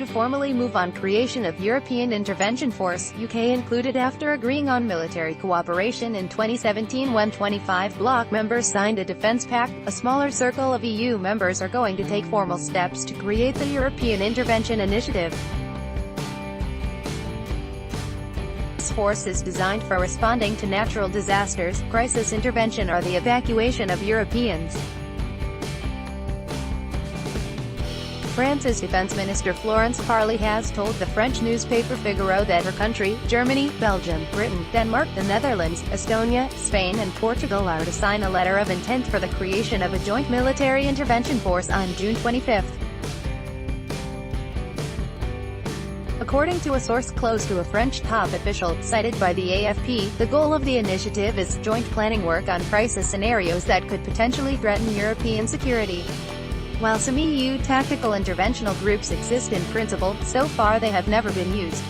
formally move on creation of European Intervention Force, UK included after agreeing on military cooperation in 2017 when 25 bloc members signed a defence pact. A smaller circle of EU members are going to take formal steps to create the European Intervention Initiative. This force is designed for responding to natural disasters, crisis intervention or the evacuation of Europeans. France's Defense Minister Florence Parly has told the French newspaper Figaro that her country, Germany, Belgium, Britain, Denmark, the Netherlands, Estonia, Spain and Portugal are to sign a letter of intent for the creation of a joint military intervention force on June 25. According to a source close to a French top official, cited by the AFP, the goal of the initiative is joint planning work on crisis scenarios that could potentially threaten European security. While some EU tactical interventional groups exist in principle, so far they have never been used.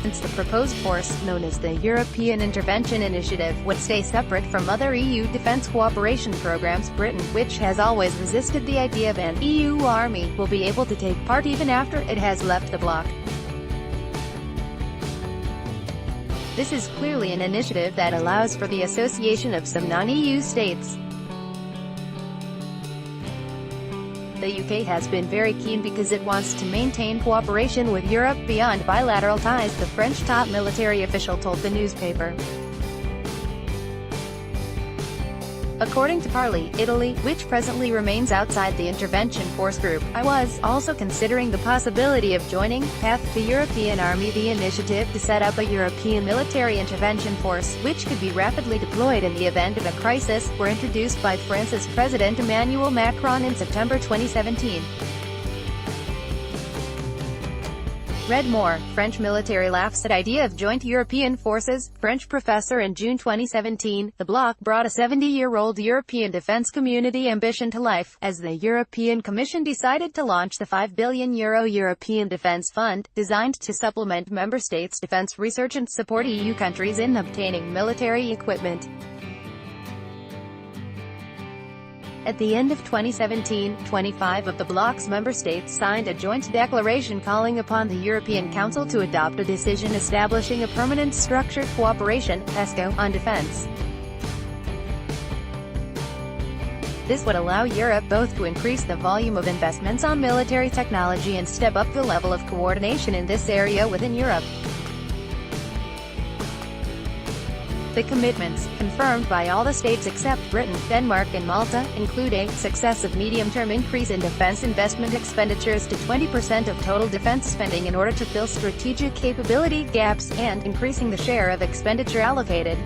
Since the proposed force, known as the European Intervention Initiative, would stay separate from other EU defence cooperation programs, Britain, which has always resisted the idea of an EU army, will be able to take part even after it has left the bloc. This is clearly an initiative that allows for the association of some non-EU states. The UK has been very keen because it wants to maintain cooperation with Europe beyond bilateral ties, the French top military official told the newspaper. According to Parly, Italy, which presently remains outside the intervention force group, I was also considering the possibility of joining Path to European Army, the initiative to set up a European military intervention force, which could be rapidly deployed in the event of a crisis, were introduced by France's President Emmanuel Macron in September 2017. Read more. French military laughs at idea of joint European forces. French professor in June 2017, the bloc brought a 70-year-old European defence community ambition to life, as the European Commission decided to launch the €5 billion European Defence Fund, designed to supplement member states' defence research and support EU countries in obtaining military equipment. At the end of 2017, 25 of the bloc's member states signed a joint declaration calling upon the European Council to adopt a decision establishing a permanent structured cooperation (PESCO) on defence. This would allow Europe both to increase the volume of investments on military technology and step up the level of coordination in this area within Europe. The commitments, confirmed by all the states except Britain, Denmark and Malta, include a successive medium-term increase in defence investment expenditures to 20% of total defence spending in order to fill strategic capability gaps, and increasing the share of expenditure allocated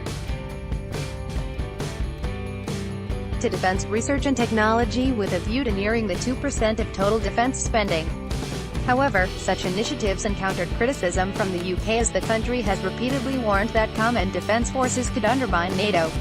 to defence research and technology with a view to nearing the 2% of total defence spending. However, such initiatives encountered criticism from the UK as the country has repeatedly warned that common defence forces could undermine NATO.